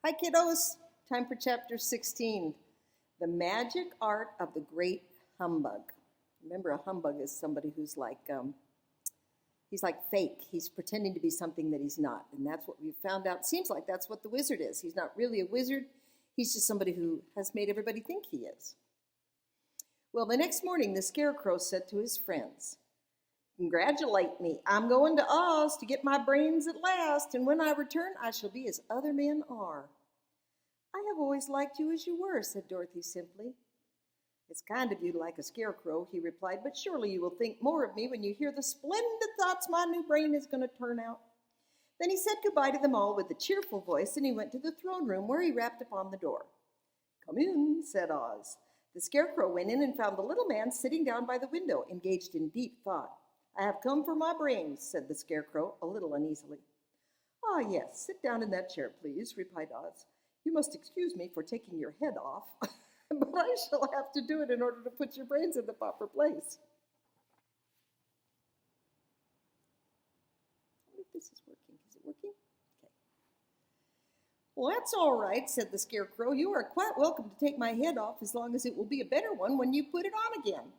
Hi, kiddos. Time for chapter 16, The Magic Art of the Great Humbug. Remember, a humbug is somebody who's he's like fake. He's pretending to be something that he's not. And that's what we've found out. Seems like that's what the wizard is. He's not really a wizard. He's just somebody who has made everybody think he is. Well, the next morning, the Scarecrow said to his friends, "Congratulate me. I'm going to Oz to get my brains at last, and when I return, I shall be as other men are." "I have always liked you as you were," said Dorothy simply. "It's kind of you to like a scarecrow," he replied, "but surely you will think more of me when you hear the splendid thoughts my new brain is going to turn out." Then he said goodbye to them all with a cheerful voice, and he went to the throne room where he rapped upon the door. "Come in," said Oz. The Scarecrow went in and found the little man sitting down by the window, engaged in deep thought. "I have come for my brains," said the Scarecrow, a little uneasily. "Ah, yes, sit down in that chair, please," replied Oz. "You must excuse me for taking your head off, but I shall have to do it in order to put your brains in the proper place." I wonder if this is working. Is it working? Okay. "Well, that's all right," said the Scarecrow. "You are quite welcome to take my head off as long as it will be a better one when you put it on again."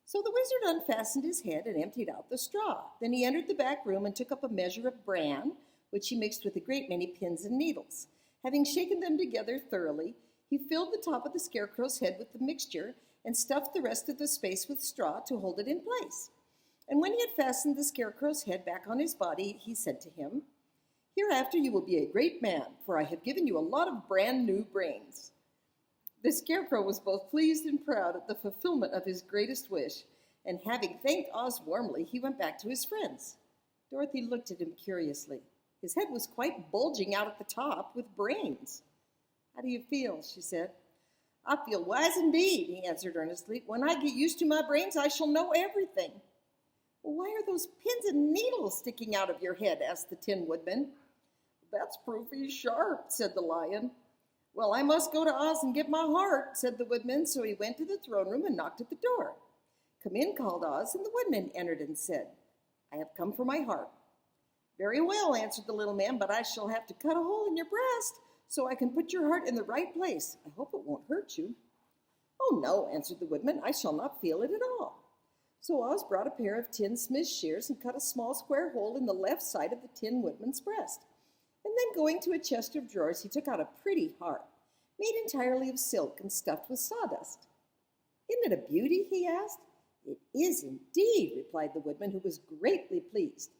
So the wizard unfastened his head and emptied out the straw. Then he entered the back room and took up a measure of bran, which he mixed with a great many pins and needles. Having shaken them together thoroughly, he filled the top of the Scarecrow's head with the mixture and stuffed the rest of the space with straw to hold it in place. And when he had fastened the Scarecrow's head back on his body, he said to him, "Hereafter you will be a great man, for I have given you a lot of brand new brains." The Scarecrow was both pleased and proud at the fulfillment of his greatest wish, and having thanked Oz warmly, he went back to his friends. Dorothy looked at him curiously. His head was quite bulging out at the top with brains. "How do you feel?" she said. "I feel wise indeed," he answered earnestly. "When I get used to my brains, I shall know everything." "Well, why are those pins and needles sticking out of your head?" asked the Tin Woodman. "That's proof he's sharp," said the Lion. "Well, I must go to Oz and get my heart," said the Woodman, so he went to the throne room and knocked at the door. "Come in," called Oz, and the Woodman entered and said, "I have come for my heart." "Very well," answered the little man, "but I shall have to cut a hole in your breast so I can put your heart in the right place. I hope it won't hurt you." "Oh, no," answered the Woodman, "I shall not feel it at all." So Oz brought a pair of tin smith's shears and cut a small square hole in the left side of the Tin Woodman's breast. And then going to a chest of drawers, he took out a pretty heart, made entirely of silk and stuffed with sawdust. "Isn't it a beauty?" he asked. "It is indeed," replied the Woodman, who was greatly pleased.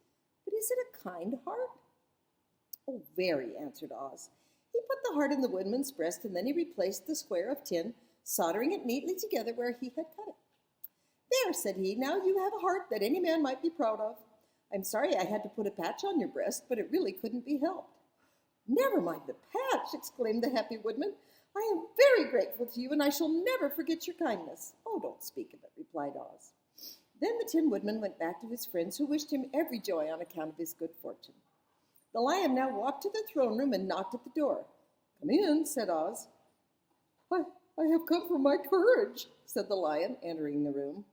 "But is it a kind heart?" "Oh, very," answered Oz. He put the heart in the Woodman's breast, and then he replaced the square of tin, soldering it neatly together where he had cut it. "There," said he, "now you have a heart that any man might be proud of. I'm sorry I had to put a patch on your breast, but it really couldn't be helped." "Never mind the patch," exclaimed the happy Woodman. "I am very grateful to you, and I shall never forget your kindness." "Oh, don't speak of it," replied Oz. Then the Tin Woodman went back to his friends, who wished him every joy on account of his good fortune. The Lion now walked to the throne room and knocked at the door. "Come in," said Oz. I have come for my courage," said the Lion, entering the room.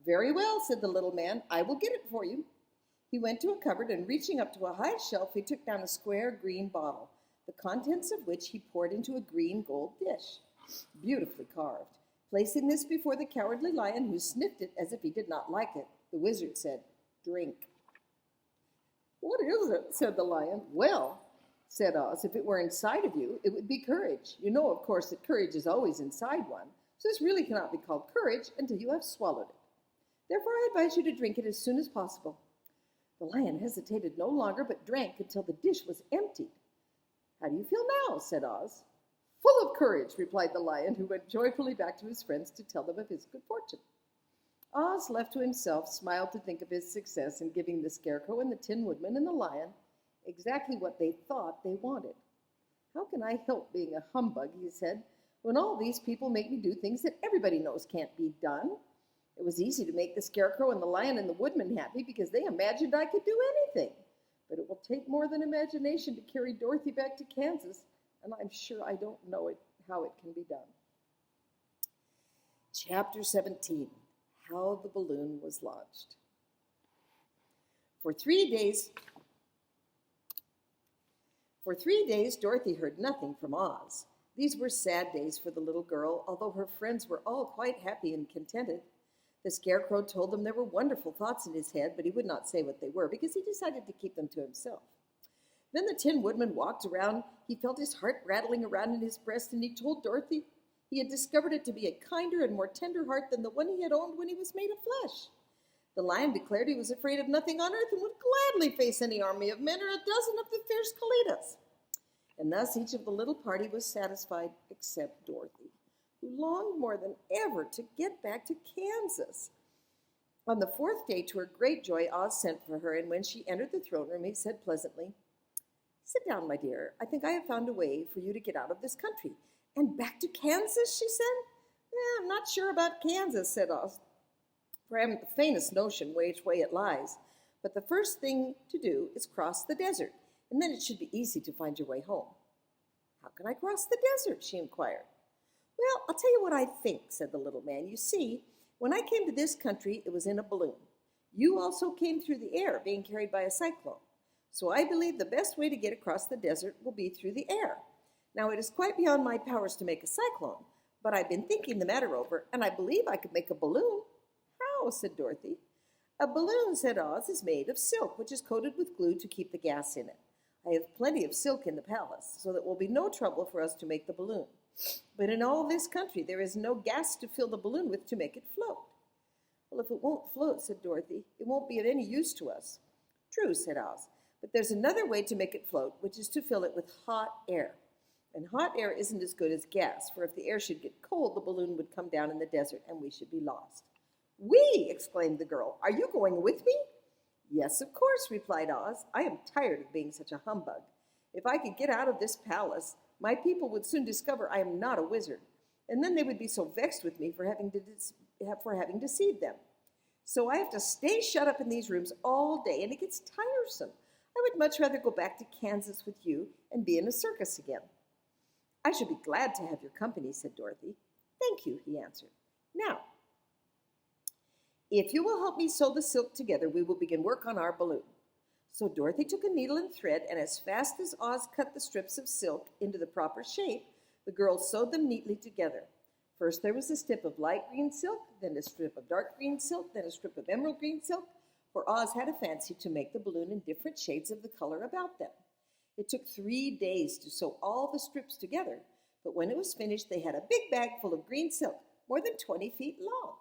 "Very well," said the little man. "I will get it for you." He went to a cupboard, and reaching up to a high shelf, he took down a square green bottle, the contents of which he poured into a green gold dish, beautifully carved. Placing this before the Cowardly Lion, who sniffed it as if he did not like it, the wizard said, "Drink." "What is it?" said the Lion. "Well," said Oz, "if it were inside of you, it would be courage. You know, of course, that courage is always inside one, so this really cannot be called courage until you have swallowed it. Therefore, I advise you to drink it as soon as possible." The Lion hesitated no longer, but drank until the dish was emptied. "How do you feel now?" said Oz. "Full of courage," replied the Lion, who went joyfully back to his friends to tell them of his good fortune. Oz, left to himself, smiled to think of his success in giving the Scarecrow and the Tin Woodman and the Lion exactly what they thought they wanted. "How can I help being a humbug," he said, "when all these people make me do things that everybody knows can't be done? It was easy to make the Scarecrow and the Lion and the Woodman happy because they imagined I could do anything. But it will take more than imagination to carry Dorothy back to Kansas, and I'm sure I don't know how it can be done." Chapter 17, How the Balloon Was Launched. For 3 days For 3 days, Dorothy heard nothing from Oz. These were sad days for the little girl, although her friends were all quite happy and contented. The Scarecrow told them there were wonderful thoughts in his head, but he would not say what they were because he decided to keep them to himself. Then the Tin Woodman walked around. He felt his heart rattling around in his breast, and he told Dorothy he had discovered it to be a kinder and more tender heart than the one he had owned when he was made of flesh. The Lion declared he was afraid of nothing on earth and would gladly face any army of men or a dozen of the fierce Kalidas. And thus each of the little party was satisfied except Dorothy, who longed more than ever to get back to Kansas. On the 4th day, to her great joy, Oz sent for her, and when she entered the throne room, he said pleasantly, "Sit down, my dear. I think I have found a way for you to get out of this country." "And back to Kansas?" she said. "I'm not sure about Kansas," said Oz, "for I haven't the faintest notion which way it lies. But the first thing to do is cross the desert, and then it should be easy to find your way home." "How can I cross the desert?" she inquired. "Well, I'll tell you what I think," said the little man. "You see, when I came to this country, it was in a balloon. You also came through the air, being carried by a cyclone. So I believe the best way to get across the desert will be through the air. Now, it is quite beyond my powers to make a cyclone, but I've been thinking the matter over, and I believe I could make a balloon." "How?" said Dorothy. "A balloon," said Oz, "is made of silk, which is coated with glue to keep the gas in it. I have plenty of silk in the palace, so that will be no trouble for us to make the balloon. But in all this country, there is no gas to fill the balloon with to make it float." "Well, if it won't float," said Dorothy, "it won't be of any use to us." "True," said Oz, "but there's another way to make it float, which is to fill it with hot air. And hot air isn't as good as gas, for if the air should get cold, the balloon would come down in the desert and we should be lost." "We!" exclaimed the girl. "Are you going with me?" "Yes, of course," replied Oz. "I am tired of being such a humbug. If I could get out of this palace, my people would soon discover I am not a wizard, and then they would be so vexed with me for having deceived them. So I have to stay shut up in these rooms all day, and it gets tiresome. I would much rather go back to Kansas with you and be in a circus again." "I should be glad to have your company," said Dorothy. "Thank you," he answered. "Now, if you will help me sew the silk together, we will begin work on our balloon." So Dorothy took a needle and thread, and as fast as Oz cut the strips of silk into the proper shape, the girls sewed them neatly together. First there was a strip of light green silk, then a strip of dark green silk, then a strip of emerald green silk, for Oz had a fancy to make the balloon in different shades of the color about them. It took 3 days to sew all the strips together, but when it was finished, they had a big bag full of green silk, more than 20 feet long.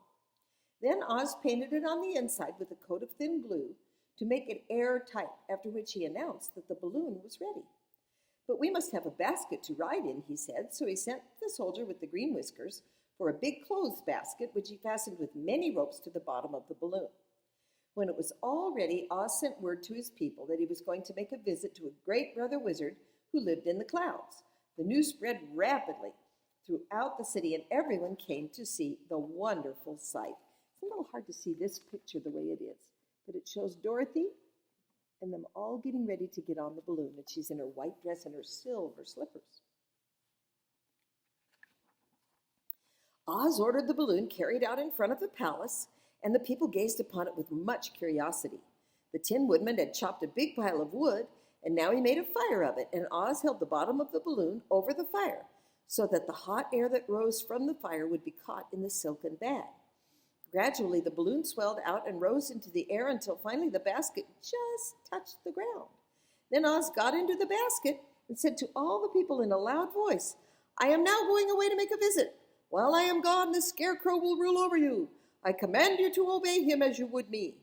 Then Oz painted it on the inside with a coat of thin glue to make it airtight, after which he announced that the balloon was ready. "But we must have a basket to ride in," he said, so he sent the soldier with the green whiskers for a big clothes basket, which he fastened with many ropes to the bottom of the balloon. When it was all ready, Oz sent word to his people that he was going to make a visit to a great brother wizard who lived in the clouds. The news spread rapidly throughout the city, and everyone came to see the wonderful sight. It's a little hard to see this picture the way it is, but it shows Dorothy and them all getting ready to get on the balloon, and she's in her white dress and her silver slippers. Oz ordered the balloon carried out in front of the palace, and the people gazed upon it with much curiosity. The Tin Woodman had chopped a big pile of wood, and now he made a fire of it, and Oz held the bottom of the balloon over the fire so that the hot air that rose from the fire would be caught in the silken bag. Gradually, the balloon swelled out and rose into the air until finally the basket just touched the ground. Then Oz got into the basket and said to all the people in a loud voice, "I am now going away to make a visit. While I am gone, the Scarecrow will rule over you. I command you to obey him as you would me."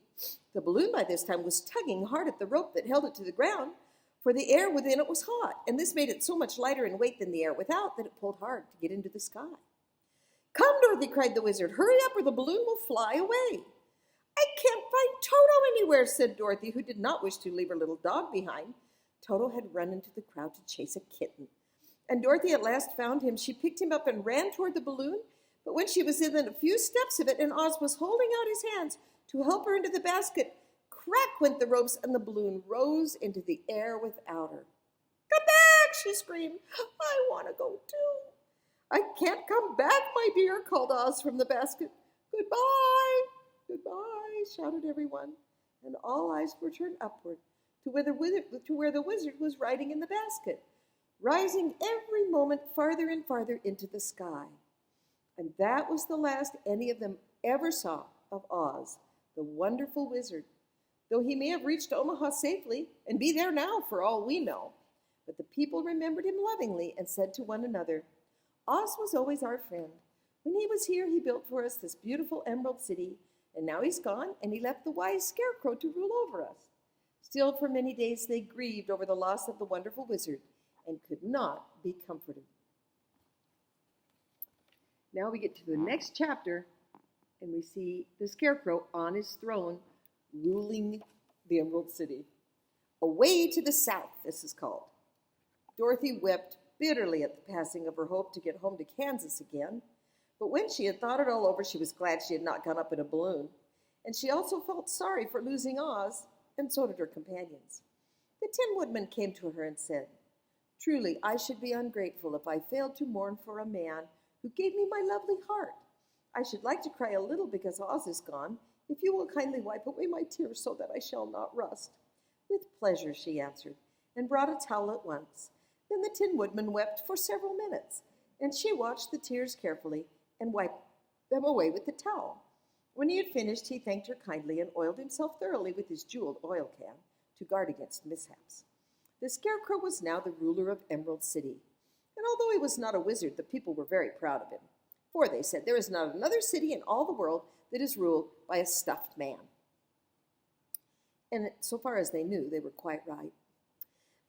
The balloon by this time was tugging hard at the rope that held it to the ground, for the air within it was hot, and this made it so much lighter in weight than the air without that it pulled hard to get into the sky. "Come, Dorothy," cried the wizard. "Hurry up or the balloon will fly away." "I can't find Toto anywhere," said Dorothy, who did not wish to leave her little dog behind. Toto had run into the crowd to chase a kitten, and Dorothy at last found him. She picked him up and ran toward the balloon, but when she was within a few steps of it and Oz was holding out his hands to help her into the basket, crack went the ropes and the balloon rose into the air without her. "Come back!" she screamed. "I want to go too." "I can't come back, my dear," called Oz from the basket. "Goodbye, goodbye," shouted everyone, and all eyes were turned upward to where the wizard was riding in the basket, rising every moment farther and farther into the sky. And that was the last any of them ever saw of Oz, the wonderful wizard, though he may have reached Omaha safely and be there now for all we know. But the people remembered him lovingly and said to one another, Oz was always our friend. When he was here, he built for us this beautiful Emerald City, and now he's gone, and he left the wise Scarecrow to rule over us. Still, for many days they grieved over the loss of the wonderful wizard and could not be comforted. Now we get to the next chapter, and we see the Scarecrow on his throne ruling the Emerald City. Away to the south, this is called. Dorothy wept bitterly at the passing of her hope to get home to Kansas again. But when she had thought it all over, she was glad she had not gone up in a balloon. And she also felt sorry for losing Oz, and so did her companions. The Tin Woodman came to her and said, Truly, I should be ungrateful if I failed to mourn for a man who gave me my lovely heart. I should like to cry a little because Oz is gone, if you will kindly wipe away my tears so that I shall not rust. With pleasure, she answered, and brought a towel at once. Then the Tin Woodman wept for several minutes, and she watched the tears carefully and wiped them away with the towel. When he had finished, he thanked her kindly and oiled himself thoroughly with his jeweled oil can to guard against mishaps. The Scarecrow was now the ruler of Emerald City, and although he was not a wizard, the people were very proud of him. For, they said, there is not another city in all the world that is ruled by a stuffed man. And so far as they knew, they were quite right.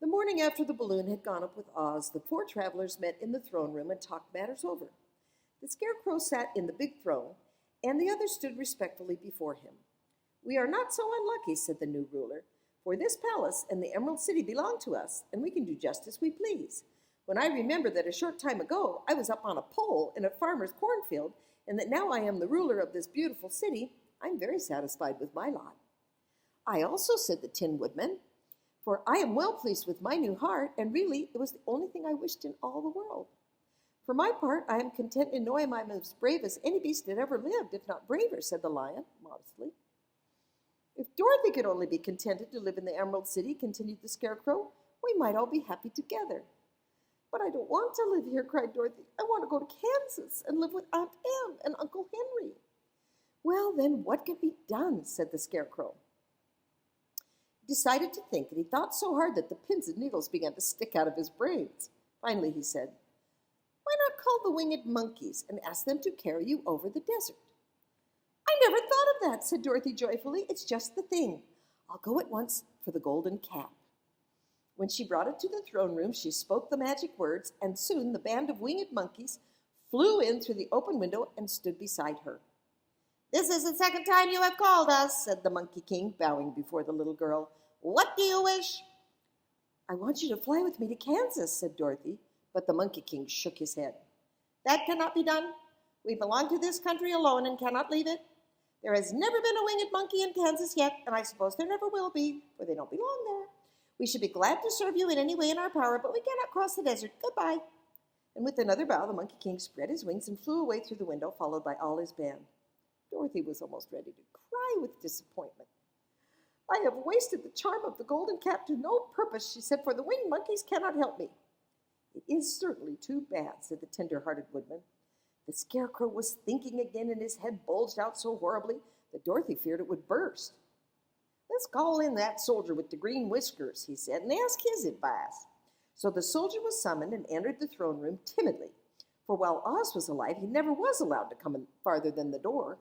The morning after the balloon had gone up with Oz, the four travelers met in the throne room and talked matters over. The Scarecrow sat in the big throne, and the others stood respectfully before him. We are not so unlucky, said the new ruler, for this palace and the Emerald City belong to us, and we can do just as we please. When I remember that a short time ago I was up on a pole in a farmer's cornfield, and that now I am the ruler of this beautiful city, I'm very satisfied with my lot. I also, said the Tin Woodman, for I am well pleased with my new heart, and really it was the only thing I wished in all the world. For my part, I am content in knowing I am as brave as any beast that ever lived, if not braver, said the Lion, modestly. If Dorothy could only be contented to live in the Emerald City, continued the Scarecrow, we might all be happy together. But I don't want to live here, cried Dorothy. I want to go to Kansas and live with Aunt Em and Uncle Henry. Well, then, what can be done, said the Scarecrow. He decided to think, and he thought so hard that the pins and needles began to stick out of his brains. Finally, he said, Why not call the winged monkeys and ask them to carry you over the desert? I never thought of that, said Dorothy joyfully. It's just the thing. I'll go at once for the golden cap. When she brought it to the throne room, she spoke the magic words, and soon the band of winged monkeys flew in through the open window and stood beside her. This is the second time you have called us, said the Monkey King, bowing before the little girl. What do you wish? I want you to fly with me to Kansas, said Dorothy, but the Monkey King shook his head. That cannot be done. We belong to this country alone and cannot leave it. There has never been a winged monkey in Kansas yet, and I suppose there never will be, for they don't belong there. We should be glad to serve you in any way in our power, but we cannot cross the desert. Goodbye. And with another bow, the Monkey King spread his wings and flew away through the window, followed by all his band. Dorothy was almost ready to cry with disappointment. I have wasted the charm of the golden cap to no purpose, she said, for the winged monkeys cannot help me. It is certainly too bad, said the tender-hearted woodman. The Scarecrow was thinking again, and his head bulged out so horribly that Dorothy feared it would burst. Let's call in that soldier with the green whiskers, he said, and ask his advice. So the soldier was summoned and entered the throne room timidly, for while Oz was alive, he never was allowed to come in farther than the door.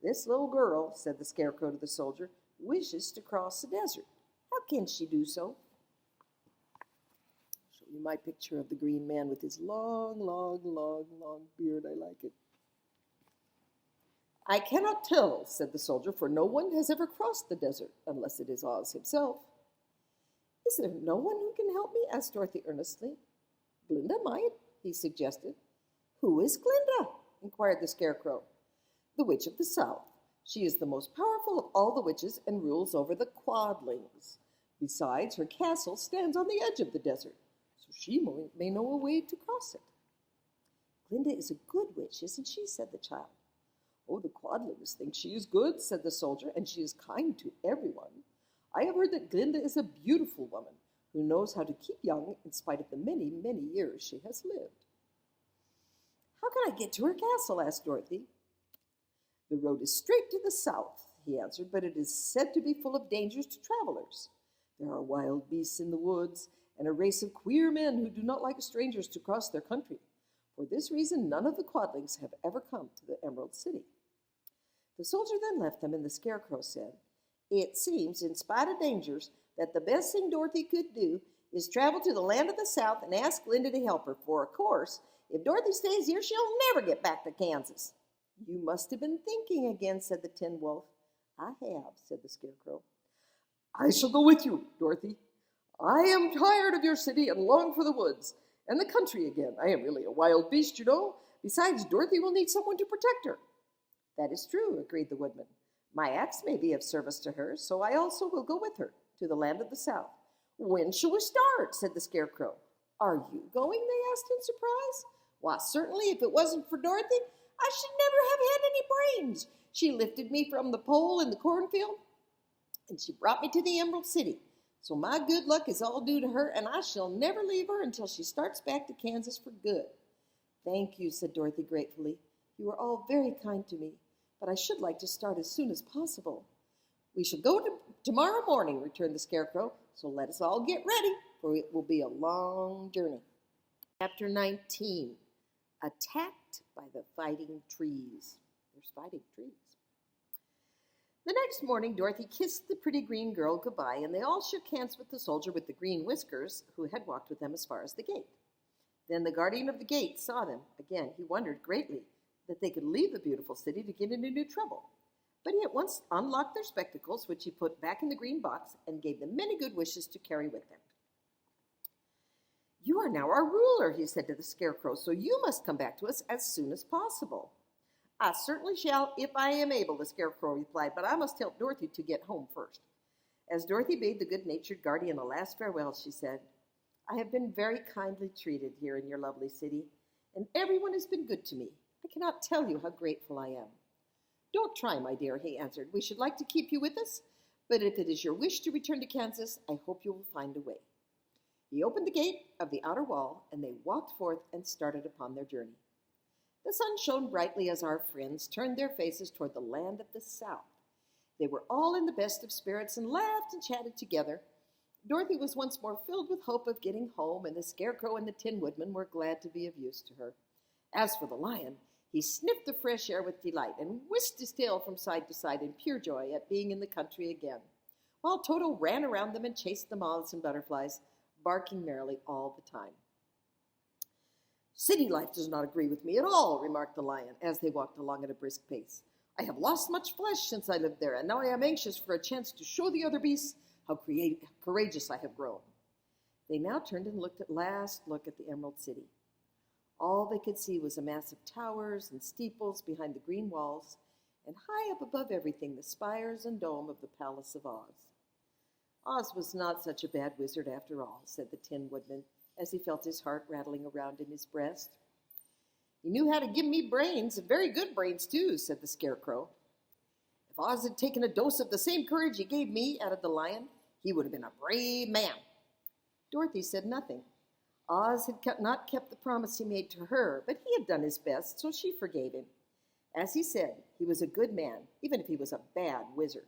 This little girl, said the Scarecrow to the soldier, wishes to cross the desert. How can she do so? I'll show you my picture of the green man with his long beard. I like it. I cannot tell, said the soldier, for no one has ever crossed the desert, unless it is Oz himself. Is there no one who can help me? Asked Dorothy earnestly. Glinda might, he suggested. Who is Glinda? Inquired the Scarecrow. The Witch of the South. She is the most powerful of all the witches and rules over the Quadlings. Besides, her castle stands on the edge of the desert, so she may know a way to cross it. Glinda is a good witch, isn't she? Said the child. Oh, the Quadlings think she is good, said the soldier, and she is kind to everyone. I have heard that Glinda is a beautiful woman who knows how to keep young in spite of the many, many years she has lived. How can I get to her castle? Asked Dorothy. The road is straight to the south, he answered, but it is said to be full of dangers to travelers. There are wild beasts in the woods and a race of queer men who do not like strangers to cross their country. For this reason, none of the Quadlings have ever come to the Emerald City. The soldier then left them, and the Scarecrow said, It seems, in spite of dangers, that the best thing Dorothy could do is travel to the land of the south and ask Glinda to help her, for, of course, if Dorothy stays here, she'll never get back to Kansas. You must have been thinking again, said the Tin Wolf. I have, said the Scarecrow. I shall go with you, Dorothy. I am tired of your city and long for the woods and the country again. I am really a wild beast, you know. Besides, Dorothy will need someone to protect her. That is true, agreed the Woodman. My axe may be of service to her, so I also will go with her to the land of the south. When shall we start? Said the Scarecrow. Are you going? They asked in surprise. Why, certainly, if it wasn't for Dorothy, I should never have had any brains. She lifted me from the pole in the cornfield, and she brought me to the Emerald City. So my good luck is all due to her, and I shall never leave her until she starts back to Kansas for good. Thank you, said Dorothy gratefully. You are all very kind to me, but I should like to start as soon as possible. We shall go tomorrow morning, returned the Scarecrow, so let us all get ready, for it will be a long journey. Chapter 19, Attacked by the Fighting Trees. There's fighting trees. The next morning, Dorothy kissed the pretty green girl goodbye, and they all shook hands with the soldier with the green whiskers, who had walked with them as far as the gate. Then the guardian of the gate saw them. Again, he wondered greatly that they could leave the beautiful city to get into new trouble. But he at once unlocked their spectacles, which he put back in the green box, and gave them many good wishes to carry with them. You are now our ruler, he said to the Scarecrow, so you must come back to us as soon as possible. I certainly shall, if I am able, the Scarecrow replied, but I must help Dorothy to get home first. As Dorothy bade the good-natured guardian a last farewell, she said, I have been very kindly treated here in your lovely city, and everyone has been good to me. I cannot tell you how grateful I am. Don't try, my dear, he answered. We should like to keep you with us, but if it is your wish to return to Kansas, I hope you will find a way. He opened the gate of the outer wall, and they walked forth and started upon their journey. The sun shone brightly as our friends turned their faces toward the land of the south. They were all in the best of spirits and laughed and chatted together. Dorothy was once more filled with hope of getting home, and the Scarecrow and the Tin Woodman were glad to be of use to her. As for the lion, he sniffed the fresh air with delight and whisked his tail from side to side in pure joy at being in the country again, while Toto ran around them and chased the moths and butterflies, barking merrily all the time. City life does not agree with me at all, remarked the lion as they walked along at a brisk pace. I have lost much flesh since I lived there, and now I am anxious for a chance to show the other beasts how courageous I have grown. They now turned and looked at the Emerald City. All they could see was a mass of towers and steeples behind the green walls, and high up above everything the spires and dome of the Palace of Oz. Oz was not such a bad wizard after all, said the Tin Woodman, as he felt his heart rattling around in his breast. He knew how to give me brains, and very good brains too, said the Scarecrow. If Oz had taken a dose of the same courage he gave me, added the lion, he would have been a brave man. Dorothy said nothing. Oz had not kept the promise he made to her, but he had done his best, so she forgave him. As he said, he was a good man, even if he was a bad wizard.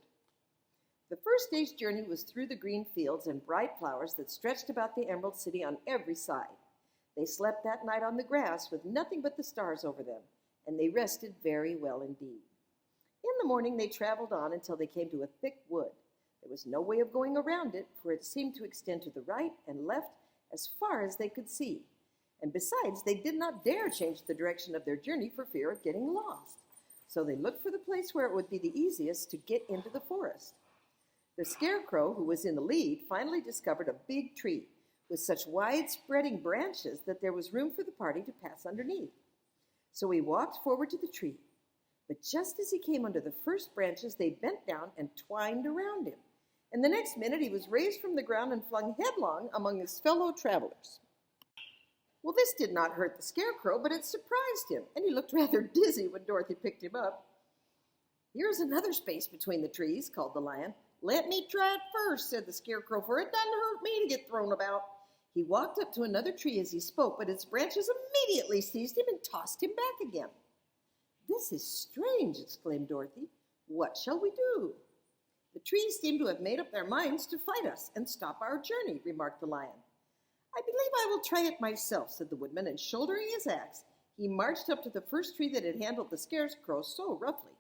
The first day's journey was through the green fields and bright flowers that stretched about the Emerald City on every side. They slept that night on the grass with nothing but the stars over them, and they rested very well indeed. In the morning they traveled on until they came to a thick wood. There was no way of going around it, for it seemed to extend to the right and left as far as they could see. And besides, they did not dare change the direction of their journey for fear of getting lost. So they looked for the place where it would be the easiest to get into the forest. The Scarecrow, who was in the lead, finally discovered a big tree with such wide-spreading branches that there was room for the party to pass underneath. So he walked forward to the tree, but just as he came under the first branches, they bent down and twined around him. And the next minute he was raised from the ground and flung headlong among his fellow travelers. Well, this did not hurt the Scarecrow, but it surprised him, and he looked rather dizzy when Dorothy picked him up. Here's another space between the trees, called the lion. "Let me try it first," said the Scarecrow, "for it doesn't hurt me to get thrown about." He walked up to another tree as he spoke, but its branches immediately seized him and tossed him back again. "This is strange," exclaimed Dorothy. "What shall we do?" "The trees seem to have made up their minds to fight us and stop our journey," remarked the Lion. "I believe I will try it myself," said the Woodman, and shouldering his axe, he marched up to the first tree that had handled the Scarecrow so roughly.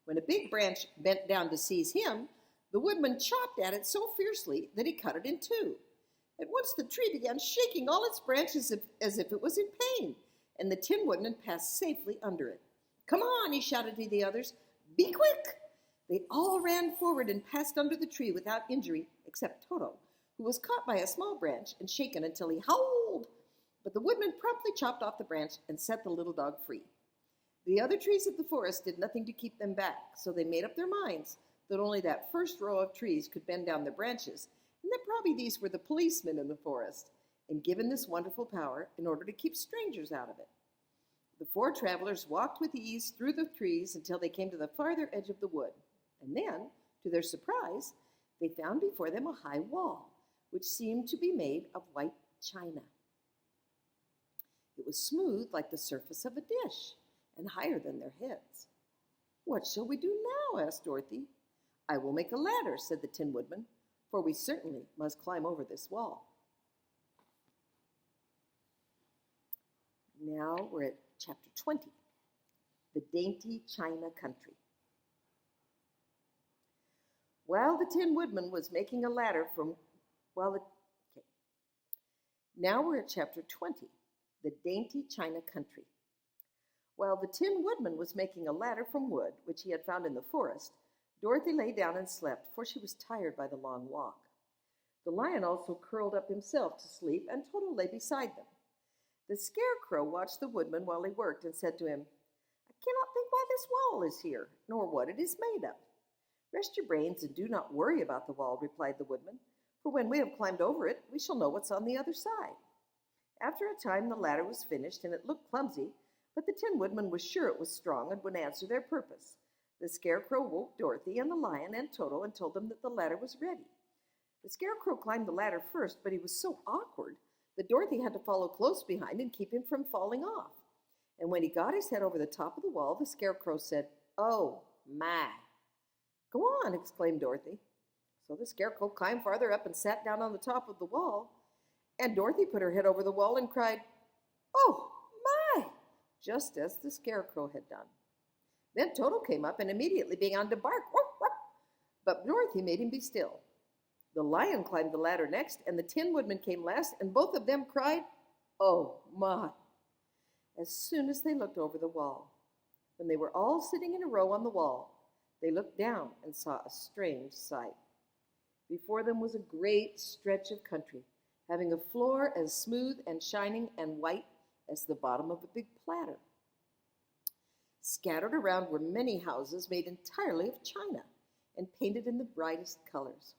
When a big branch bent down to seize him, the Woodman chopped at it so fiercely that he cut it in two. At once the tree began shaking all its branches as if it was in pain, and the Tin Woodman passed safely under it. "Come on," he shouted to the others. "Be quick!" They all ran forward and passed under the tree without injury, except Toto, who was caught by a small branch and shaken until he howled. But the Woodman promptly chopped off the branch and set the little dog free. The other trees of the forest did nothing to keep them back, so they made up their minds that only that first row of trees could bend down their branches, and that probably these were the policemen in the forest, and given this wonderful power in order to keep strangers out of it. The four travelers walked with ease through the trees until they came to the farther edge of the wood, and then, to their surprise, they found before them a high wall, which seemed to be made of white china. It was smooth like the surface of a dish, and higher than their heads. "What shall we do now?" asked Dorothy. "I will make a ladder," said the Tin Woodman, "for we certainly must climb over this wall." Now we're at chapter 20, The Dainty China Country. While the Tin Woodman was making a ladder from, Now we're at chapter 20, The Dainty China Country. While the Tin Woodman was making a ladder from wood, which he had found in the forest, Dorothy lay down and slept, for she was tired by the long walk. The Lion also curled up himself to sleep, and Toto lay beside them. The Scarecrow watched the Woodman while he worked and said to him, "I cannot think why this wall is here, nor what it is made of." "Rest your brains and do not worry about the wall," replied the Woodman, "for when we have climbed over it, we shall know what's on the other side." After a time, the ladder was finished, and it looked clumsy, but the Tin Woodman was sure it was strong and would answer their purpose. The Scarecrow woke Dorothy and the Lion and Toto and told them that the ladder was ready. The Scarecrow climbed the ladder first, but he was so awkward that Dorothy had to follow close behind and keep him from falling off. And when he got his head over the top of the wall, the Scarecrow said, "Oh, my." "Go on," exclaimed Dorothy. So the Scarecrow climbed farther up and sat down on the top of the wall, and Dorothy put her head over the wall and cried, "Oh, my," just as the Scarecrow had done. Then Toto came up and immediately began to bark, "Woof, woof," but Dorothy made him be still. The Lion climbed the ladder next, and the Tin Woodman came last, and both of them cried, "Oh, my," as soon as they looked over the wall. When they were all sitting in a row on the wall, they looked down and saw a strange sight. Before them was a great stretch of country, having a floor as smooth and shining and white as the bottom of a big platter. Scattered around were many houses made entirely of china and painted in the brightest colors.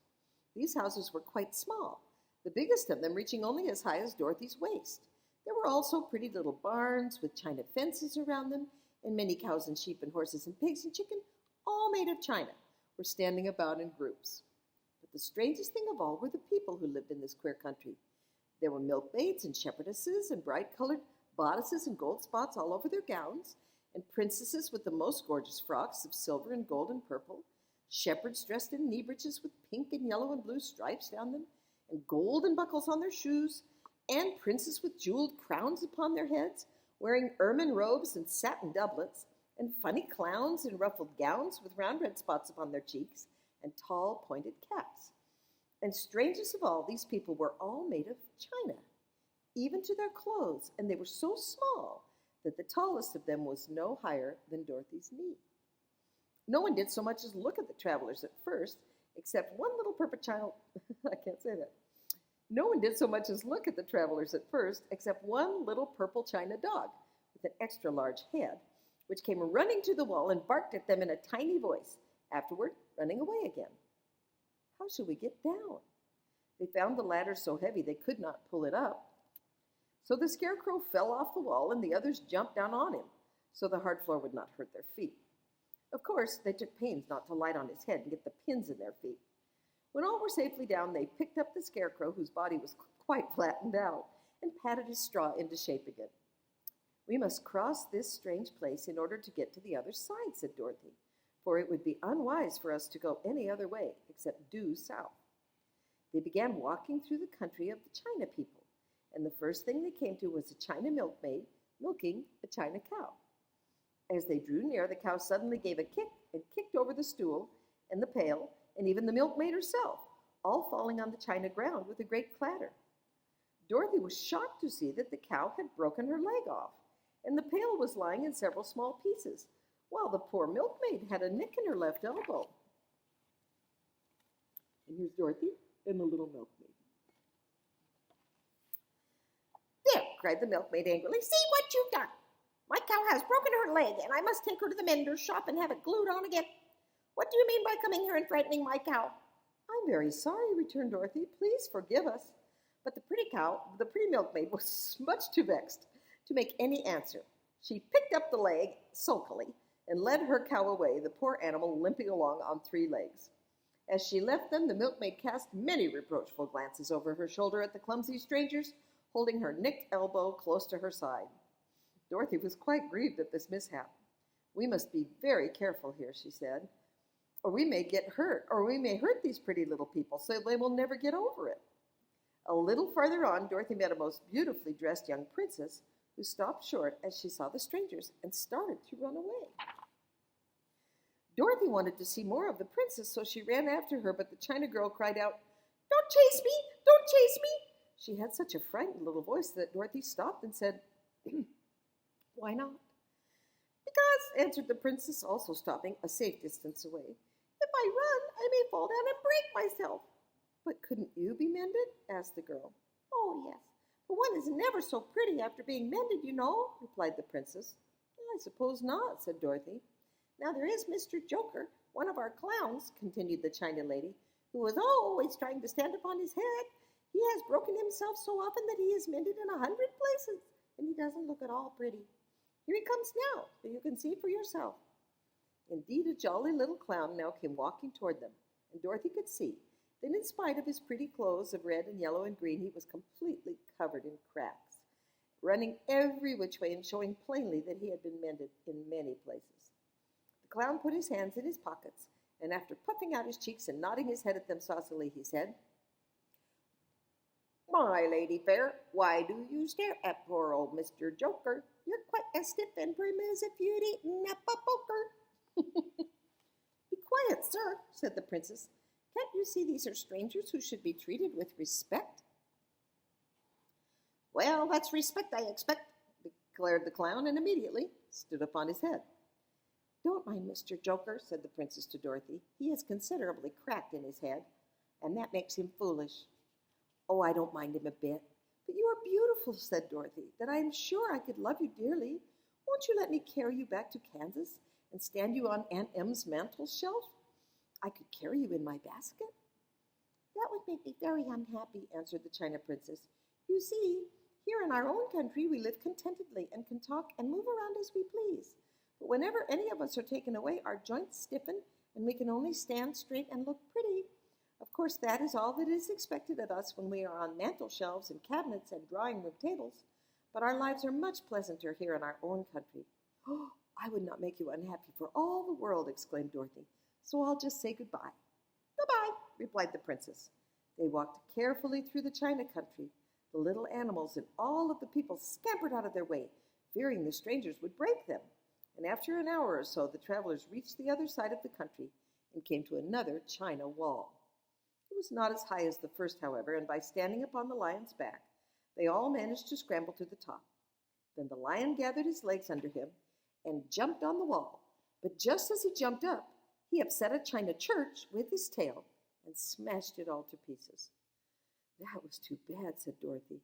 These houses were quite small, the biggest of them reaching only as high as Dorothy's waist. There were also pretty little barns with china fences around them, and many cows and sheep and horses and pigs and chicken, all made of china, were standing about in groups. But the strangest thing of all were the people who lived in this queer country. There were milkmaids and shepherdesses and bright-colored bodices and gold spots all over their gowns, and princesses with the most gorgeous frocks of silver and gold and purple, shepherds dressed in knee breeches with pink and yellow and blue stripes down them, and golden buckles on their shoes, and princes with jeweled crowns upon their heads, wearing ermine robes and satin doublets, and funny clowns in ruffled gowns with round red spots upon their cheeks, and tall pointed caps. And strangest of all, these people were all made of china, even to their clothes, and they were so small that the tallest of them was no higher than Dorothy's knee. No one did so much as look at the travelers at first, except one little purple child. I can't say that. No one did so much as look at the travelers at first, except one little purple china dog with an extra large head, which came running to the wall and barked at them in a tiny voice, afterward running away again. How shall we get down? They found the ladder so heavy they could not pull it up. So the Scarecrow fell off the wall, and the others jumped down on him, so the hard floor would not hurt their feet. Of course, they took pains not to light on his head and get the pins in their feet. When all were safely down, they picked up the Scarecrow, whose body was quite flattened out, and patted his straw into shape again. "We must cross this strange place in order to get to the other side," said Dorothy, "for it would be unwise for us to go any other way except due south." They began walking through the country of the China people, and the first thing they came to was a China milkmaid milking a China cow. As they drew near, the cow suddenly gave a kick and kicked over the stool and the pail and even the milkmaid herself, all falling on the China ground with a great clatter. Dorothy was shocked to see that the cow had broken her leg off, and the pail was lying in several small pieces, while the poor milkmaid had a nick in her left elbow. And here's Dorothy and the little milkmaid. "There," cried the milkmaid angrily, "see what you've done. My cow has broken her leg, and I must take her to the mender's shop and have it glued on again. What do you mean by coming here and frightening my cow?" "I'm very sorry," returned Dorothy. "Please forgive us." But the pretty milkmaid, was much too vexed to make any answer. She picked up the leg sulkily and led her cow away, the poor animal limping along on 3 legs. As she left them, the milkmaid cast many reproachful glances over her shoulder at the clumsy strangers, holding her nicked elbow close to her side. Dorothy was quite grieved at this mishap. "We must be very careful here," she said, "or we may get hurt, or we may hurt these pretty little people so they will never get over it." A little farther on, Dorothy met a most beautifully dressed young princess who stopped short as she saw the strangers and started to run away. Dorothy wanted to see more of the princess, so she ran after her, but the China girl cried out, "Don't chase me! Don't chase me!" She had such a frightened little voice that Dorothy stopped and said, "Why not?" "Because," answered the princess, also stopping a safe distance away, "if I run, I may fall down and break myself." "But couldn't you be mended?" asked the girl. "Oh, yes, but one is never so pretty after being mended, you know," replied the princess. "I suppose not," said Dorothy. "Now there is Mr. Joker, one of our clowns," continued the China lady, "who is always trying to stand upon his head. He has broken himself so often that he is mended in 100 places, and he doesn't look at all pretty. Here he comes now, so you can see for yourself." Indeed, a jolly little clown now came walking toward them, and Dorothy could see that in spite of his pretty clothes of red and yellow and green, he was completely covered in cracks, running every which way and showing plainly that he had been mended in many places. The clown put his hands in his pockets, and after puffing out his cheeks and nodding his head at them saucily, he said, "My lady fair, why do you stare at poor old Mr. Joker? You're quite as stiff and prim as if you'd eaten up a poker." "Be quiet, sir," said the princess. "Can't you see these are strangers who should be treated with respect?" "Well, that's respect, I expect," declared the clown, and immediately stood upon his head. "Don't mind Mr. Joker," said the princess to Dorothy. "He is considerably cracked in his head, and that makes him foolish." "Oh, I don't mind him a bit. But you are beautiful," said Dorothy, "that I am sure I could love you dearly. Won't you let me carry you back to Kansas and stand you on Aunt Em's mantel shelf? I could carry you in my basket." "That would make me very unhappy," answered the China princess. "You see, here in our own country we live contentedly and can talk and move around as we please. But whenever any of us are taken away, our joints stiffen and we can only stand straight and look pretty. Of course, that is all that is expected of us when we are on mantel shelves and cabinets and drawing-room tables. But our lives are much pleasanter here in our own country." "Oh, I would not make you unhappy for all the world," exclaimed Dorothy. "So I'll just say goodbye." "Goodbye," replied the princess. They walked carefully through the China country. The little animals and all of the people scampered out of their way, fearing the strangers would break them. And after an hour or so, the travelers reached the other side of the country and came to another China wall. It was not as high as the first, however, and by standing upon the lion's back, they all managed to scramble to the top. Then the lion gathered his legs under him and jumped on the wall. But just as he jumped up, he upset a China church with his tail and smashed it all to pieces. "That was too bad," said Dorothy.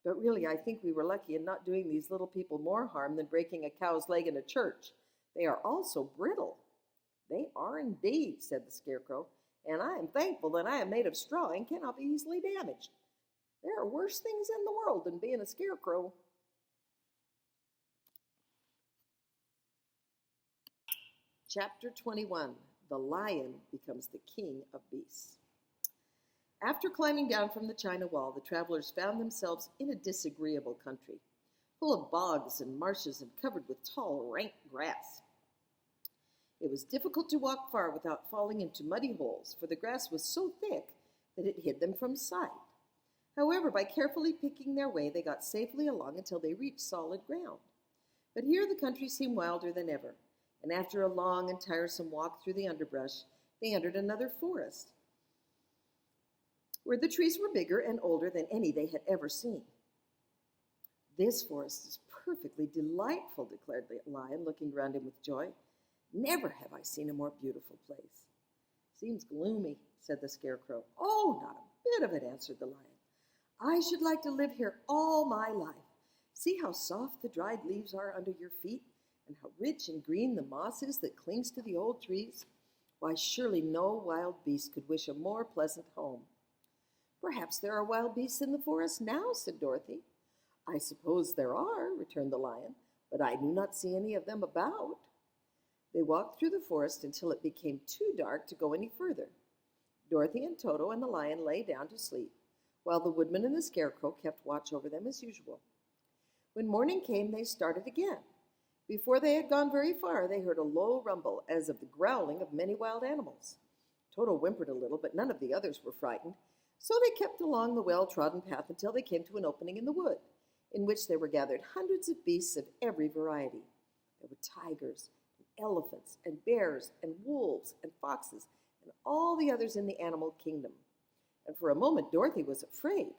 "But really, I think we were lucky in not doing these little people more harm than breaking a cow's leg in a church. They are all so brittle." "They are indeed," said the Scarecrow, "and I am thankful that I am made of straw and cannot be easily damaged. There are worse things in the world than being a scarecrow." Chapter 21. The Lion Becomes the King of Beasts. After climbing down from the China Wall, the travelers found themselves in a disagreeable country, full of bogs and marshes and covered with tall, rank grass. It was difficult to walk far without falling into muddy holes, for the grass was so thick that it hid them from sight. However, by carefully picking their way, they got safely along until they reached solid ground. But here the country seemed wilder than ever, and after a long and tiresome walk through the underbrush, they entered another forest, where the trees were bigger and older than any they had ever seen. "This forest is perfectly delightful," declared the lion, looking around him with joy. "Never have I seen a more beautiful place." "Seems gloomy," said the scarecrow. "Oh, not a bit of it," answered the lion. "I should like to live here all my life. See how soft the dried leaves are under your feet, and how rich and green the moss is that clings to the old trees. Why, surely no wild beast could wish a more pleasant home." "Perhaps there are wild beasts in the forest now," said Dorothy. "I suppose there are," returned the lion, "but I do not see any of them about." They walked through the forest until it became too dark to go any further. Dorothy and Toto and the lion lay down to sleep, while the woodman and the scarecrow kept watch over them as usual. When morning came, they started again. Before they had gone very far, they heard a low rumble, as of the growling of many wild animals. Toto whimpered a little, but none of the others were frightened, so they kept along the well-trodden path until they came to an opening in the wood, in which there were gathered hundreds of beasts of every variety. There were tigers, and elephants, and bears, and wolves, and foxes, and all the others in the animal kingdom. And for a moment Dorothy was afraid,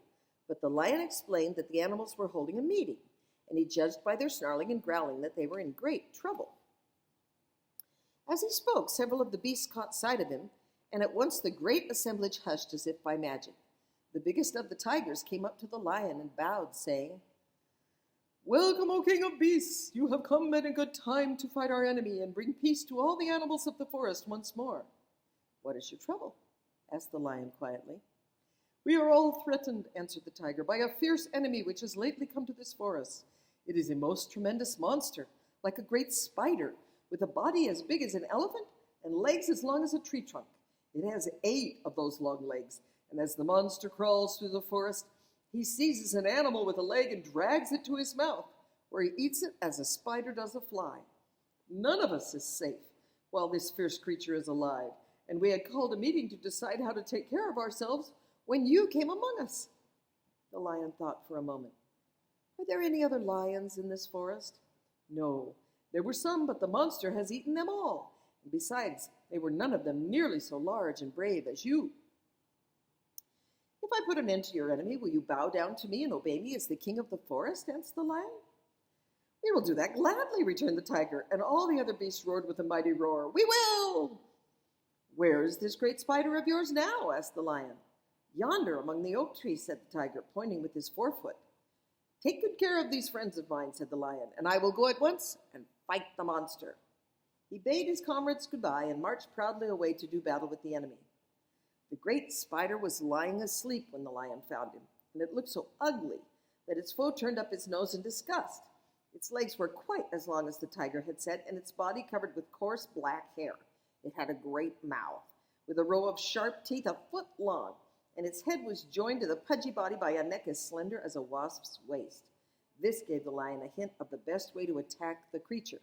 but the lion explained that the animals were holding a meeting, and he judged by their snarling and growling that they were in great trouble. As he spoke, several of the beasts caught sight of him, and at once the great assemblage hushed as if by magic. The biggest of the tigers came up to the lion and bowed, saying, "Welcome, O King of Beasts! You have come at a good time to fight our enemy and bring peace to all the animals of the forest once more." "What is your trouble?" asked the lion quietly. "We are all threatened," answered the tiger, "by a fierce enemy which has lately come to this forest. It is a most tremendous monster, like a great spider, with a body as big as an elephant and legs as long as a tree trunk. It has 8 of those long legs, and as the monster crawls through the forest, he seizes an animal with a leg and drags it to his mouth, where he eats it as a spider does a fly. None of us is safe while this fierce creature is alive, and we had called a meeting to decide how to take care of ourselves when you came among us." The lion thought for a moment. "Are there any other lions in this forest?" "No, there were some, but the monster has eaten them all. And besides, they were none of them nearly so large and brave as you." "If I put an end to your enemy, will you bow down to me and obey me as the king of the forest?" asked the lion. "We will do that gladly," returned the tiger, and all the other beasts roared with a mighty roar, "We will!" "Where is this great spider of yours now?" asked the lion. "Yonder among the oak trees," said the tiger, pointing with his forefoot. "Take good care of these friends of mine," said the lion, "and I will go at once and fight the monster." He bade his comrades goodbye and marched proudly away to do battle with the enemy. The great spider was lying asleep when the lion found him, and it looked so ugly that its foe turned up its nose in disgust. Its legs were quite as long as the tiger had said, and its body covered with coarse black hair. It had a great mouth, with a row of sharp teeth a foot long, and its head was joined to the pudgy body by a neck as slender as a wasp's waist. This gave the lion a hint of the best way to attack the creature.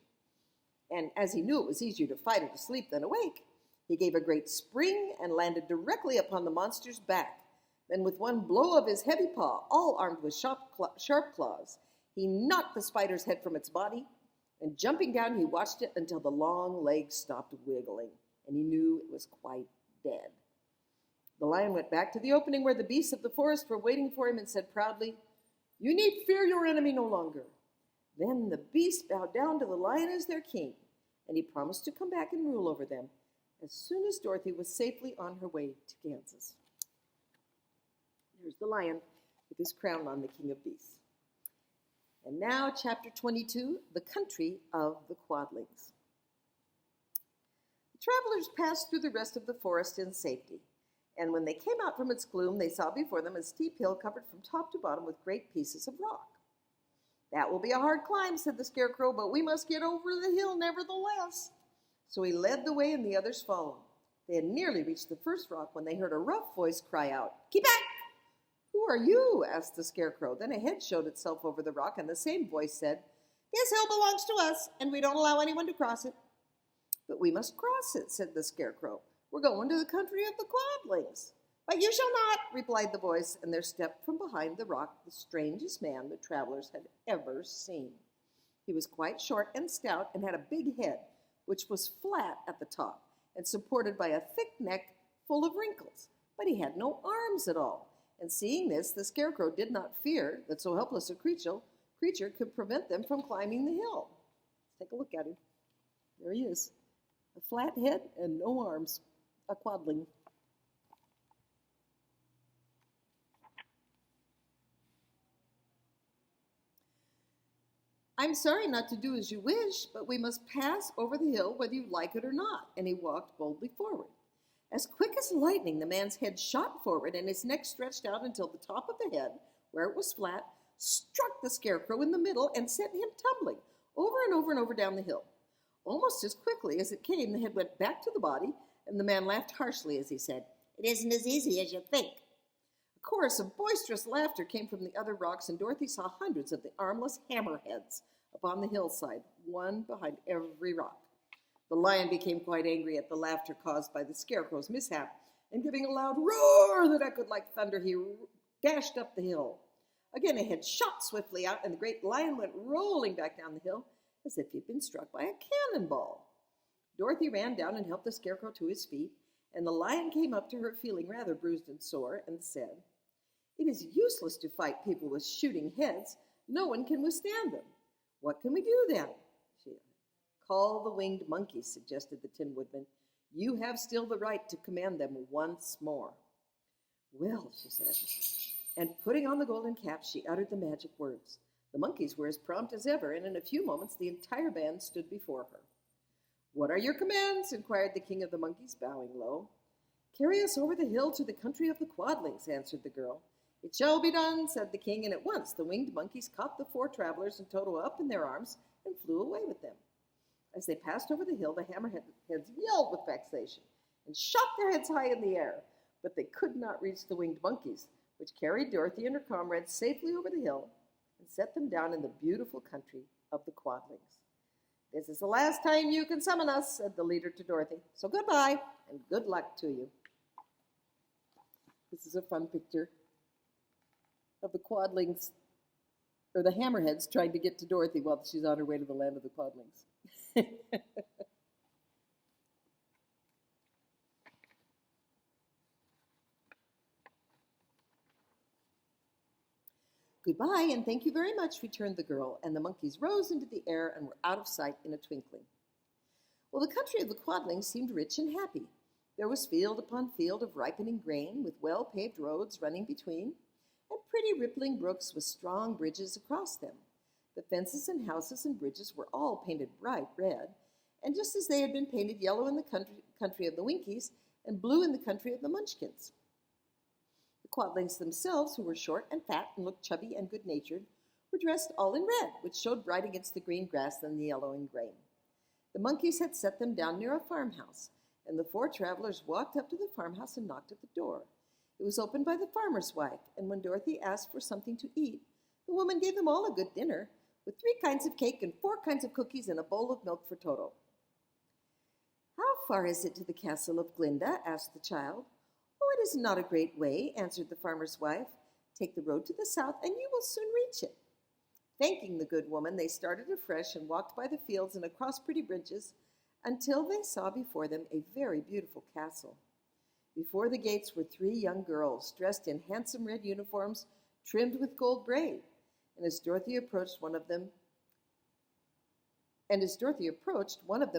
And as he knew it was easier to fight it asleep than awake, he gave a great spring and landed directly upon the monster's back. Then with one blow of his heavy paw, all armed with sharp claws, he knocked the spider's head from its body, and jumping down, he watched it until the long legs stopped wiggling, and he knew it was quite dead. The lion went back to the opening where the beasts of the forest were waiting for him and said proudly, "You need fear your enemy no longer." Then the beasts bowed down to the lion as their king, and he promised to come back and rule over them as soon as Dorothy was safely on her way to Kansas. There's the lion with his crown on, the king of beasts. And now, chapter 22, the country of the Quadlings. The travelers passed through the rest of the forest in safety, and when they came out from its gloom, they saw before them a steep hill covered from top to bottom with great pieces of rock. "That will be a hard climb," said the scarecrow, "but we must get over the hill nevertheless." So he led the way and the others followed. They had nearly reached the first rock when they heard a rough voice cry out, "Keep back!" "Who are you?" asked the Scarecrow. Then a head showed itself over the rock, and the same voice said, "This hill belongs to us, and we don't allow anyone to cross it." "But we must cross it," said the Scarecrow. "We're going to the country of the Quadlings." "But you shall not," replied the voice, and there stepped from behind the rock the strangest man the travelers had ever seen. He was quite short and stout and had a big head, which was flat at the top and supported by a thick neck full of wrinkles, but he had no arms at all. And seeing this, the Scarecrow did not fear that so helpless a creature could prevent them from climbing the hill. Let's take a look at him. There he is, a flat head and no arms, a quadling. "I'm sorry not to do as you wish, but we must pass over the hill whether you like it or not," and he walked boldly forward. As quick as lightning, the man's head shot forward and his neck stretched out until the top of the head, where it was flat, struck the Scarecrow in the middle and sent him tumbling over and over and over down the hill. Almost as quickly as it came, the head went back to the body, and the man laughed harshly as he said, "It isn't as easy as you think." A chorus of boisterous laughter came from the other rocks, and Dorothy saw hundreds of the armless hammerheads upon the hillside, one behind every rock. The lion became quite angry at the laughter caused by the Scarecrow's mishap, and giving a loud roar that echoed like thunder, he dashed up the hill. Again, a head shot swiftly out, and the great lion went rolling back down the hill as if he had been struck by a cannonball. Dorothy ran down and helped the Scarecrow to his feet, and the lion came up to her feeling rather bruised and sore and said, "It is useless to fight people with shooting heads. No one can withstand them. What can we do then?" "Call the winged monkeys," suggested the Tin Woodman. "You have still the right to command them once more." "Well," she said, and putting on the golden cap, she uttered the magic words. The monkeys were as prompt as ever, and in a few moments the entire band stood before her. "What are your commands?" inquired the King of the Monkeys, bowing low. "Carry us over the hill to the country of the Quadlings," answered the girl. "It shall be done," said the king, and at once the winged monkeys caught the four travelers and Toto up in their arms and flew away with them. As they passed over the hill, the hammerheads yelled with vexation and shot their heads high in the air, but they could not reach the winged monkeys, which carried Dorothy and her comrades safely over the hill and set them down in the beautiful country of the Quadlings. "This is the last time you can summon us," said the leader to Dorothy. "So goodbye and good luck to you." This is a fun picture of the Quadlings, or the hammerheads, trying to get to Dorothy while she's on her way to the land of the Quadlings. "Goodbye, and thank you very much," returned the girl, and the monkeys rose into the air and were out of sight in a twinkling. Well, the country of the Quadlings seemed rich and happy. There was field upon field of ripening grain, with well-paved roads running between, and pretty rippling brooks with strong bridges across them. The fences and houses and bridges were all painted bright red, and just as they had been painted yellow in the country of the Winkies and blue in the country of the Munchkins. The Quadlings themselves, who were short and fat and looked chubby and good-natured, were dressed all in red, which showed bright against the green grass and the yellowing grain. The monkeys had set them down near a farmhouse, and the four travelers walked up to the farmhouse and knocked at the door. It was opened by the farmer's wife, and when Dorothy asked for something to eat, the woman gave them all a good dinner, with 3 kinds of cake and 4 kinds of cookies and a bowl of milk for Toto. "How far is it to the castle of Glinda?" asked the child. "Oh, it is not a great way," answered the farmer's wife. "Take the road to the south, and you will soon reach it." Thanking the good woman, they started afresh and walked by the fields and across pretty bridges until they saw before them a very beautiful castle. Before the gates were 3 young girls, dressed in handsome red uniforms trimmed with gold braid, and as Dorothy approached, one of them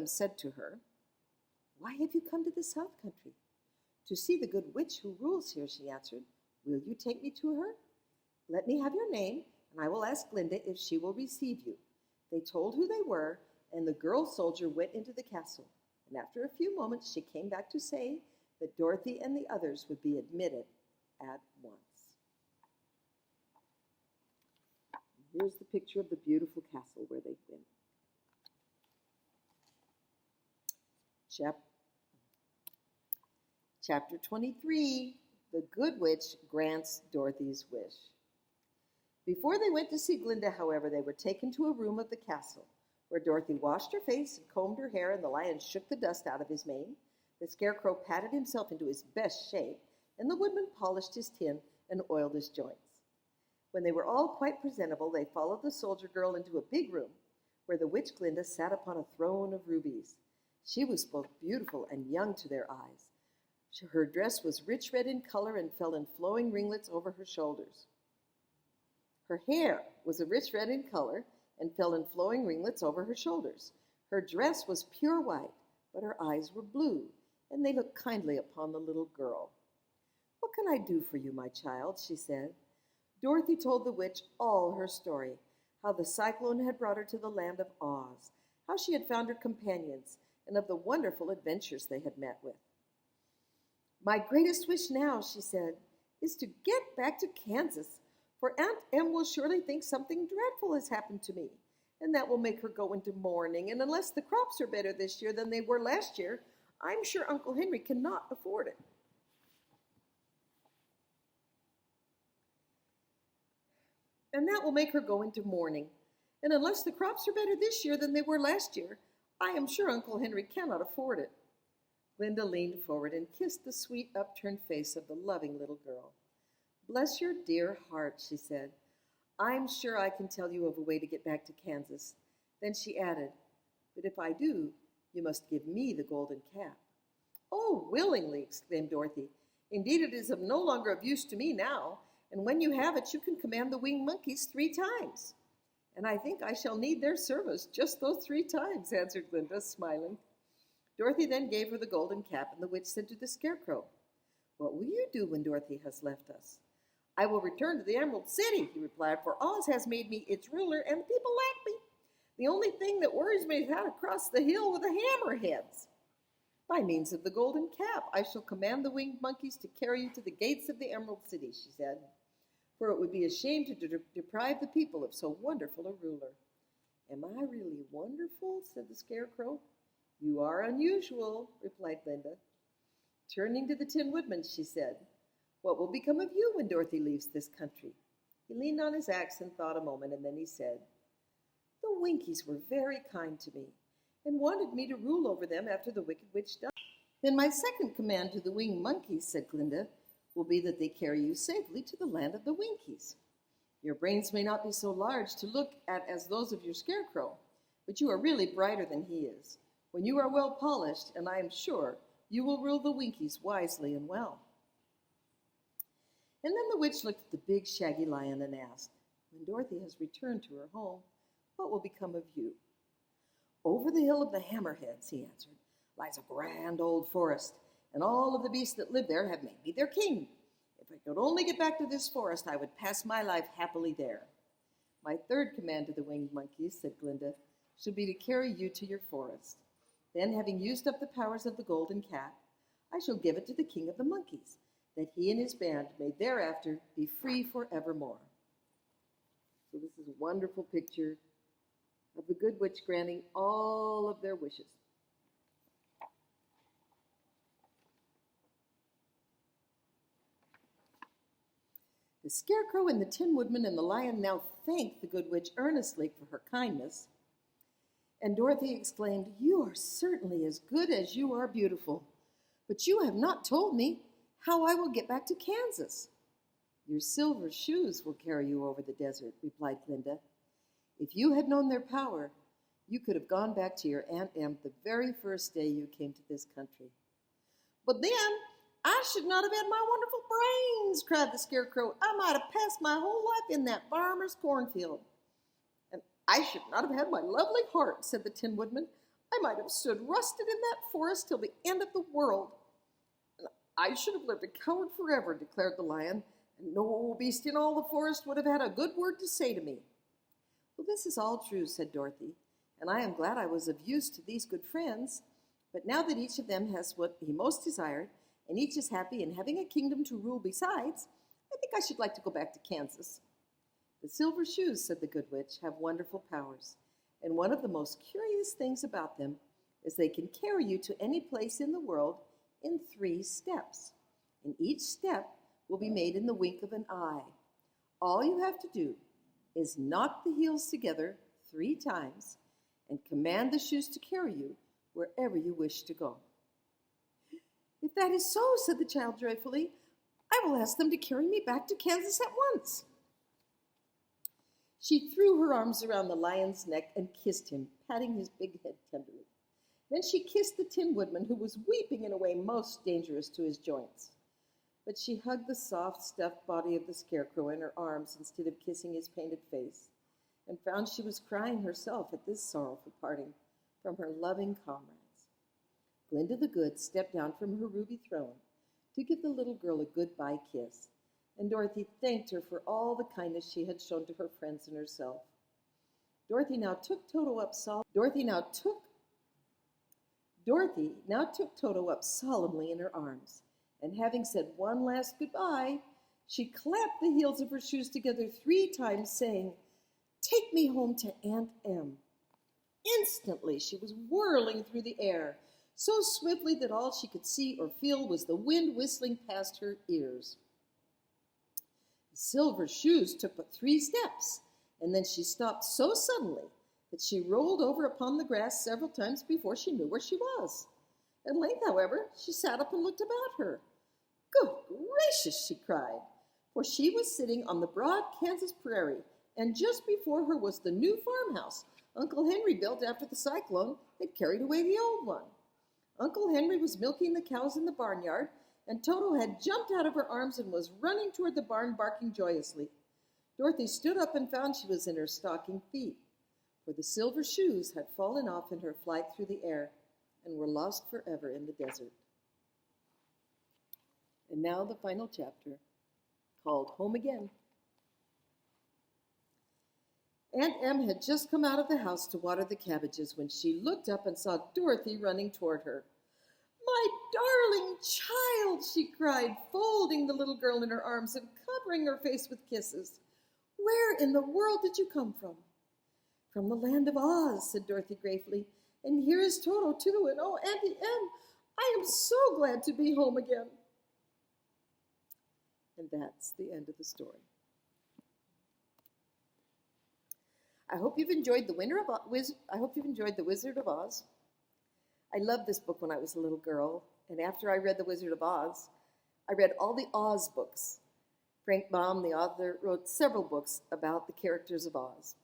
said to her, "Why have you come to the South Country?" "To see the good witch who rules here," she answered. "Will you take me to her?" "Let me have your name, and I will ask Glinda if she will receive you." They told who they were, and the girl soldier went into the castle, and after a few moments she came back to say that Dorothy and the others would be admitted at once. Here's the picture of the beautiful castle where they've been. Chap- Chapter 23, The Good Witch Grants Dorothy's Wish. Before they went to see Glinda, however, they were taken to a room of the castle, where Dorothy washed her face and combed her hair, and the lion shook the dust out of his mane. The Scarecrow patted himself into his best shape, and the woodman polished his tin and oiled his joints. When they were all quite presentable, they followed the soldier girl into a big room, where the witch Glinda sat upon a throne of rubies. She was both beautiful and young to their eyes. Her dress was rich red in color and fell in flowing ringlets over her shoulders. Her hair was a rich red in color and fell in flowing ringlets over her shoulders. Her dress was pure white, but her eyes were blue, and they looked kindly upon the little girl. "What can I do for you, my child?" she said. Dorothy told the witch all her story, how the cyclone had brought her to the land of Oz, how she had found her companions, and of the wonderful adventures they had met with. "My greatest wish now," she said, "is to get back to Kansas, for Aunt Em will surely think something dreadful has happened to me, and that will make her go into mourning, and unless the crops are better this year than they were last year, I'm sure Uncle Henry cannot afford it." "And that will make her go into mourning, and unless the crops are better this year than they were last year, I am sure Uncle Henry cannot afford it." Glinda leaned forward and kissed the sweet upturned face of the loving little girl. "Bless your dear heart," she said. "I'm sure I can tell you of a way to get back to Kansas." Then she added, "But if I do, you must give me the golden cap." "Oh, willingly!" exclaimed Dorothy. "Indeed, it is no longer of use to me now, and when you have it, you can command the winged monkeys 3 times." "And I think I shall need their service just those 3 times," answered Glinda, smiling. Dorothy then gave her the golden cap, and the witch said to the Scarecrow, "What will you do when Dorothy has left us?" "I will return to the Emerald City," he replied, "for Oz has made me its ruler, and the people like me. The only thing that worries me is how to cross the hill with the hammerheads." "By means of the golden cap, I shall command the winged monkeys to carry you to the gates of the Emerald City," she said, "for it would be a shame to deprive the people of so wonderful a ruler." "Am I really wonderful?" said the Scarecrow. "You are unusual," replied Glinda. Turning to the Tin Woodman, she said, "What will become of you when Dorothy leaves this country?" He leaned on his axe and thought a moment, and then he said, "The Winkies were very kind to me, and wanted me to rule over them after the Wicked Witch died." "Then my second command to the winged monkeys," said Glinda, "will be that they carry you safely to the land of the Winkies. Your brains may not be so large to look at as those of your Scarecrow, but you are really brighter than he is. When you are well polished, and I am sure you will rule the Winkies wisely and well." And then the witch looked at the big shaggy lion and asked, "When Dorothy has returned to her home, what will become of you?" "Over the hill of the Hammerheads," he answered, "lies a grand old forest, and all of the beasts that live there have made me their king. If I could only get back to this forest, I would pass my life happily there." "My third command to the winged monkeys," said Glinda, "should be to carry you to your forest. Then, having used up the powers of the golden cap, I shall give it to the king of the monkeys, that he and his band may thereafter be free forevermore." So this is a wonderful picture of the Good Witch granting all of their wishes. The Scarecrow and the Tin Woodman and the Lion now thanked the Good Witch earnestly for her kindness. And Dorothy exclaimed, "You are certainly as good as you are beautiful. But you have not told me how I will get back to Kansas." "Your silver shoes will carry you over the desert," replied Glinda. "If you had known their power, you could have gone back to your Aunt Em the very first day you came to this country." "But then I should not have had my wonderful brains," cried the Scarecrow. "I might have passed my whole life in that farmer's cornfield." "And I should not have had my lovely heart," said the Tin Woodman. "I might have stood rusted in that forest till the end of the world." "And I should have lived a coward forever," declared the Lion, "and no beast in all the forest would have had a good word to say to me." "Well, this is all true," said Dorothy, "and I am glad I was of use to these good friends. But now that each of them has what he most desired, and each is happy and having a kingdom to rule besides, I think I should like to go back to Kansas." "The silver shoes," said the Good Witch, "have wonderful powers, and one of the most curious things about them as they can carry you to any place in the world in 3 steps. And each step will be made in the wink of an eye. All you have to do is knock the heels together 3 times and command the shoes to carry you wherever you wish to go. If that is so, said the child joyfully, I will ask them to carry me back to Kansas at once. She threw her arms around the lion's neck and kissed him, patting his big head tenderly. Then she kissed the Tin Woodman, who was weeping in a way most dangerous to his joints. But she hugged the soft, stuffed body of the Scarecrow in her arms instead of kissing his painted face, and found she was crying herself at this sorrowful parting from her loving comrades. Glinda the Good stepped down from her ruby throne to give the little girl a goodbye kiss, and Dorothy thanked her for all the kindness she had shown to her friends and herself. Dorothy now took Toto up solemnly in her arms, and having said one last goodbye, she clapped the heels of her shoes together 3 times, saying, Take me home to Aunt Em. Instantly she was whirling through the air, so swiftly that all she could see or feel was the wind whistling past her ears. The silver shoes took but 3 steps, and then she stopped so suddenly that she rolled over upon the grass several times before she knew where she was. At length, however, she sat up and looked about her. Good gracious, she cried, for she was sitting on the broad Kansas prairie, and just before her was the new farmhouse Uncle Henry built after the cyclone had carried away the old one. Uncle Henry was milking the cows in the barnyard, and Toto had jumped out of her arms and was running toward the barn, barking joyously. Dorothy stood up and found she was in her stocking feet, for the silver shoes had fallen off in her flight through the air and were lost forever in the desert. And now the final chapter, called Home Again. Aunt Em had just come out of the house to water the cabbages when she looked up and saw Dorothy running toward her. My darling child, she cried, folding the little girl in her arms and covering her face with kisses. Where in the world did you come from? From the land of Oz, said Dorothy gravely. And here is Toto, too. And oh, Auntie Em, I am so glad to be home again. And that's the end of the story. I hope you've enjoyed The Wizard of Oz. I loved this book when I was a little girl, and after I read The Wizard of Oz, I read all the Oz books. Frank Baum, the author, wrote several books about the characters of Oz,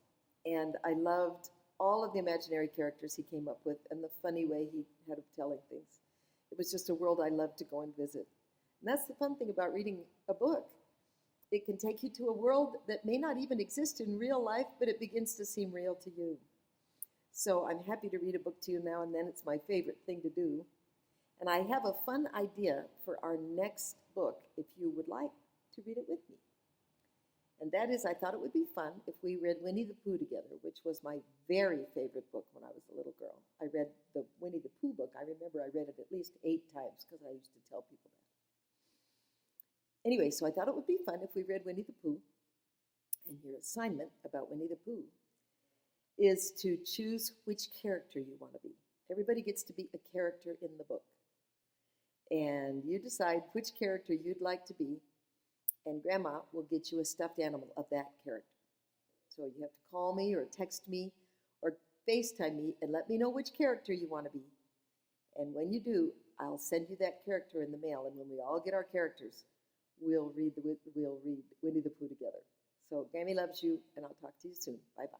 and I loved all of the imaginary characters he came up with and the funny way he had of telling things. It was just a world I loved to go and visit. And that's the fun thing about reading a book. It can take you to a world that may not even exist in real life, but it begins to seem real to you. So I'm happy to read a book to you now and then. It's my favorite thing to do. And I have a fun idea for our next book, if you would like to read it with me. And that is, I thought it would be fun if we read Winnie the Pooh together, which was my very favorite book when I was a little girl. I read the Winnie the Pooh book. I remember I read it at least 8 times because I used to tell people that. Anyway, so I thought it would be fun if we read Winnie the Pooh. And your assignment about Winnie the Pooh is to choose which character you want to be. Everybody gets to be a character in the book. And you decide which character you'd like to be, and Grandma will get you a stuffed animal of that character. So you have to call me or text me or FaceTime me and let me know which character you want to be. And when you do, I'll send you that character in the mail. And when we all get our characters, we'll read Winnie the Pooh together. So Grammy loves you, and I'll talk to you soon. Bye-bye.